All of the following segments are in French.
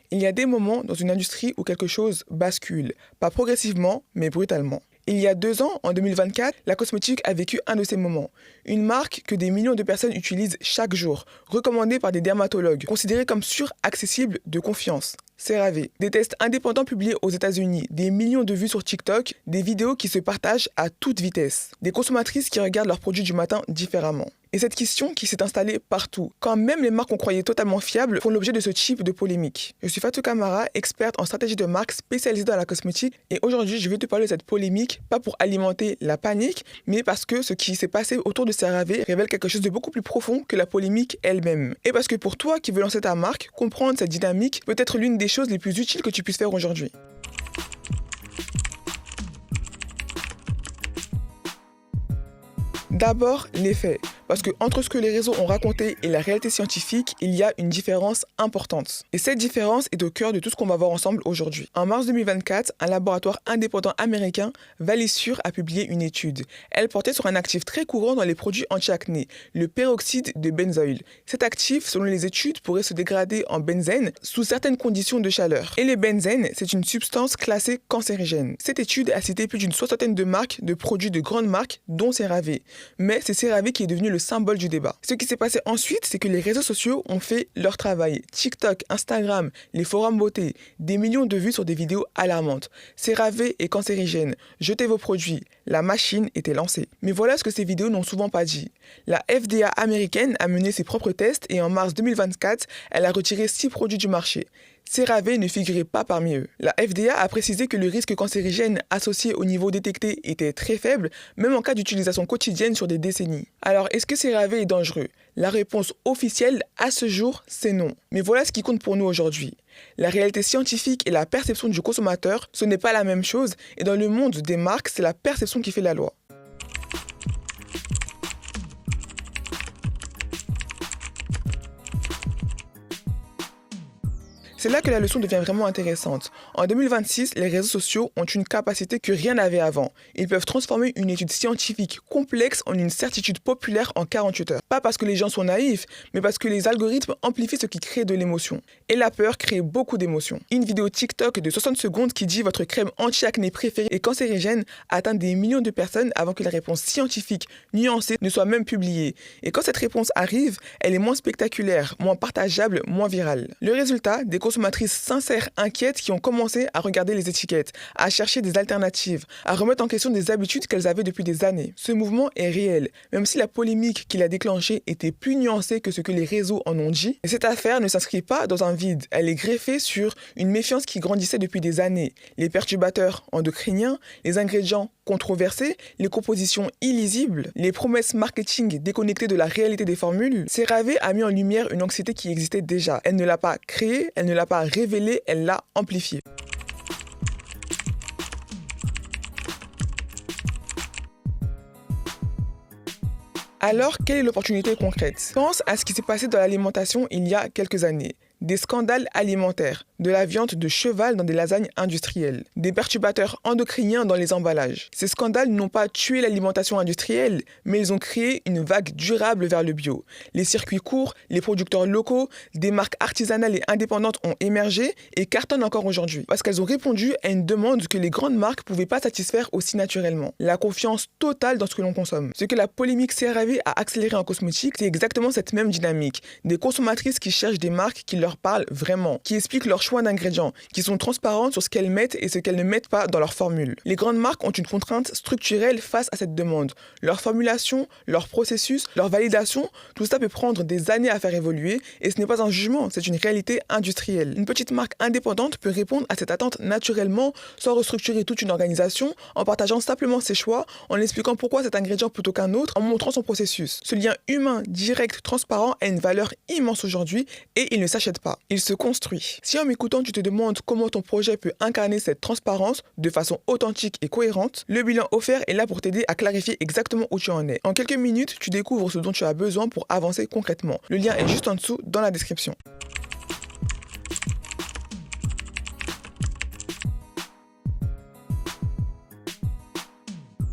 Il y a des moments dans une industrie où quelque chose bascule, pas progressivement, mais brutalement. Il y a 2 ans, en 2024, la cosmétique a vécu un de ces moments. Une marque que des millions de personnes utilisent chaque jour, recommandée par des dermatologues, considérée comme sûre, accessible, de confiance. CeraVe. Des tests indépendants publiés aux États-Unis, des millions de vues sur TikTok, des vidéos qui se partagent à toute vitesse. Des consommatrices qui regardent leurs produits du matin différemment. Et cette question qui s'est installée partout, quand même les marques qu'on croyait totalement fiables font l'objet de ce type de polémique. Je suis Fatou Camara, experte en stratégie de marque spécialisée dans la cosmétique, et aujourd'hui je vais te parler de cette polémique, pas pour alimenter la panique, mais parce que ce qui s'est passé autour de CeraVe révèle quelque chose de beaucoup plus profond que la polémique elle-même. Et parce que pour toi qui veux lancer ta marque, comprendre cette dynamique peut être l'une des choses les plus utiles que tu puisses faire aujourd'hui. D'abord, les faits. Parce que entre ce que les réseaux ont raconté et la réalité scientifique, il y a une différence importante. Et cette différence est au cœur de tout ce qu'on va voir ensemble aujourd'hui. En mars 2024, un laboratoire indépendant américain, Valisure, a publié une étude. Elle portait sur un actif très courant dans les produits anti-acné, le peroxyde de benzoïl. Cet actif, selon les études, pourrait se dégrader en benzène sous certaines conditions de chaleur. Et le benzène, c'est une substance classée cancérigène. Cette étude a cité plus d'une 60aine de marques de produits de grandes marques, dont CeraVe. Mais c'est CeraVe qui est devenu le symbole du débat. Ce qui s'est passé ensuite, c'est que les réseaux sociaux ont fait leur travail. TikTok, Instagram, les forums beauté, des millions de vues sur des vidéos alarmantes. CeraVe est cancérigène, jetez vos produits. La machine était lancée. Mais voilà ce que ces vidéos n'ont souvent pas dit. La FDA américaine a mené ses propres tests et en mars 2024, elle a retiré 6 produits du marché. CeraVe ne figurait pas parmi eux. La FDA a précisé que le risque cancérigène associé au niveau détecté était très faible, même en cas d'utilisation quotidienne sur des décennies. Alors, est-ce que CeraVe est dangereux? La réponse officielle à ce jour, c'est non. Mais voilà ce qui compte pour nous aujourd'hui. La réalité scientifique et la perception du consommateur, ce n'est pas la même chose, et dans le monde des marques, c'est la perception qui fait la loi. C'est là que la leçon devient vraiment intéressante. En 2026, les réseaux sociaux ont une capacité que rien n'avait avant. Ils peuvent transformer une étude scientifique complexe en une certitude populaire en 48 heures. Pas parce que les gens sont naïfs, mais parce que les algorithmes amplifient ce qui crée de l'émotion. Et la peur crée beaucoup d'émotions. Une vidéo TikTok de 60 secondes qui dit votre crème anti-acné préférée est cancérigène atteint des millions de personnes avant que la réponse scientifique nuancée ne soit même publiée. Et quand cette réponse arrive, elle est moins spectaculaire, moins partageable, moins virale. Le résultat, des consommatrices sincères inquiètes qui ont commencé à regarder les étiquettes, à chercher des alternatives, à remettre en question des habitudes qu'elles avaient depuis des années. Ce mouvement est réel, même si la polémique qui l'a déclenché était plus nuancée que ce que les réseaux en ont dit. Et cette affaire ne s'inscrit pas dans un vide, elle est greffée sur une méfiance qui grandissait depuis des années. Les perturbateurs endocriniens, les ingrédients controversés, les compositions illisibles, les promesses marketing déconnectées de la réalité des formules. CeraVe a mis en lumière une anxiété qui existait déjà. Elle ne l'a pas créée, elle ne l'a pas révélée, elle l'a amplifiée. Alors, quelle est l'opportunité concrète? Pense à ce qui s'est passé dans l'alimentation il y a quelques années. Des scandales alimentaires, de la viande de cheval dans des lasagnes industrielles, des perturbateurs endocriniens dans les emballages. Ces scandales n'ont pas tué l'alimentation industrielle, mais ils ont créé une vague durable vers le bio. Les circuits courts, les producteurs locaux, des marques artisanales et indépendantes ont émergé et cartonnent encore aujourd'hui, parce qu'elles ont répondu à une demande que les grandes marques ne pouvaient pas satisfaire aussi naturellement. La confiance totale dans ce que l'on consomme. Ce que la polémique CeraVe a accéléré en cosmétique, c'est exactement cette même dynamique. Des consommatrices qui cherchent des marques qui leur parlent vraiment, qui expliquent leur choix d'ingrédients, qui sont transparentes sur ce qu'elles mettent et ce qu'elles ne mettent pas dans leur formule. Les grandes marques ont une contrainte structurelle face à cette demande. Leur formulation, leur processus, leur validation, tout ça peut prendre des années à faire évoluer et ce n'est pas un jugement, c'est une réalité industrielle. Une petite marque indépendante peut répondre à cette attente naturellement sans restructurer toute une organisation, en partageant simplement ses choix, en expliquant pourquoi cet ingrédient plutôt qu'un autre, en montrant son processus. Ce lien humain, direct, transparent a une valeur immense aujourd'hui et il ne s'achète pas. Il se construit. Si en m'écoutant, tu te demandes comment ton projet peut incarner cette transparence de façon authentique et cohérente, le bilan offert est là pour t'aider à clarifier exactement où tu en es. En quelques minutes, tu découvres ce dont tu as besoin pour avancer concrètement. Le lien est juste en dessous dans la description.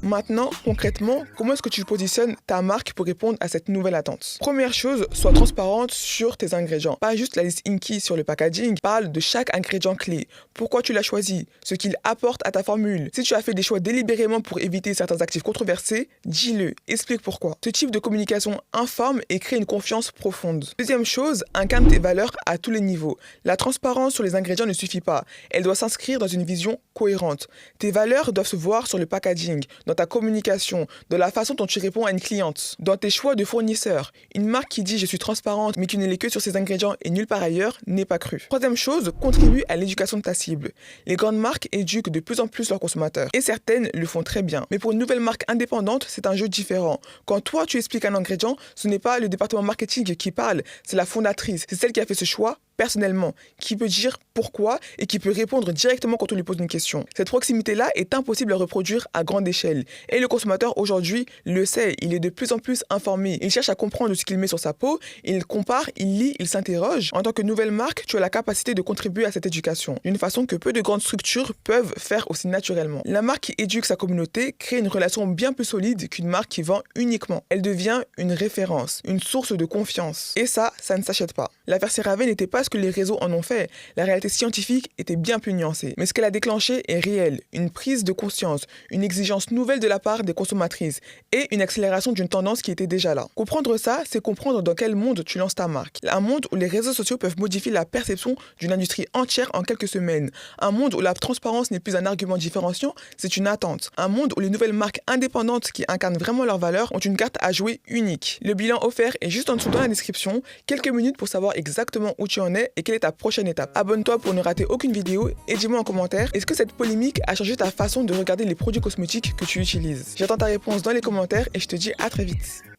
Maintenant, concrètement, comment est-ce que tu positionnes ta marque pour répondre à cette nouvelle attente? Première chose, sois transparente sur tes ingrédients. Pas juste la liste Inky sur le packaging, parle de chaque ingrédient clé. Pourquoi tu l'as choisi? Ce qu'il apporte à ta formule. Si tu as fait des choix délibérément pour éviter certains actifs controversés, dis-le, explique pourquoi. Ce type de communication informe et crée une confiance profonde. Deuxième chose, incarne tes valeurs à tous les niveaux. La transparence sur les ingrédients ne suffit pas. Elle doit s'inscrire dans une vision cohérente. Tes valeurs doivent se voir sur le packaging, dans ta communication, dans la façon dont tu réponds à une cliente, dans tes choix de fournisseurs. Une marque qui dit « je suis transparente » mais qui ne l'est que sur ses ingrédients et nulle part ailleurs n'est pas crue. Troisième chose, contribue à l'éducation de ta cible. Les grandes marques éduquent de plus en plus leurs consommateurs et certaines le font très bien. Mais pour une nouvelle marque indépendante, c'est un jeu différent. Quand toi tu expliques un ingrédient, ce n'est pas le département marketing qui parle, c'est la fondatrice, c'est celle qui a fait ce choix personnellement, qui peut dire pourquoi et qui peut répondre directement quand on lui pose une question. Cette proximité-là est impossible à reproduire à grande échelle. Et le consommateur aujourd'hui le sait, il est de plus en plus informé. Il cherche à comprendre ce qu'il met sur sa peau, il compare, il lit, il s'interroge. En tant que nouvelle marque, tu as la capacité de contribuer à cette éducation, d'une façon que peu de grandes structures peuvent faire aussi naturellement. La marque qui éduque sa communauté crée une relation bien plus solide qu'une marque qui vend uniquement. Elle devient une référence, une source de confiance. Et ça ne s'achète pas. L'affaire CeraVe n'était pas ce que les réseaux en ont fait. La réalité scientifique était bien plus nuancée. Mais ce qu'elle a déclenché est réel. Une prise de conscience, une exigence nouvelle de la part des consommatrices et une accélération d'une tendance qui était déjà là. Comprendre ça, c'est comprendre dans quel monde tu lances ta marque. Un monde où les réseaux sociaux peuvent modifier la perception d'une industrie entière en quelques semaines. Un monde où la transparence n'est plus un argument différenciant, c'est une attente. Un monde où les nouvelles marques indépendantes qui incarnent vraiment leurs valeurs ont une carte à jouer unique. Le bilan offert est juste en dessous dans la description. Quelques minutes pour savoir exactement où tu en es et quelle est ta prochaine étape. Abonne-toi pour ne rater aucune vidéo et dis-moi en commentaire, est-ce que cette polémique a changé ta façon de regarder les produits cosmétiques que tu utilises? J'attends ta réponse dans les commentaires et je te dis à très vite.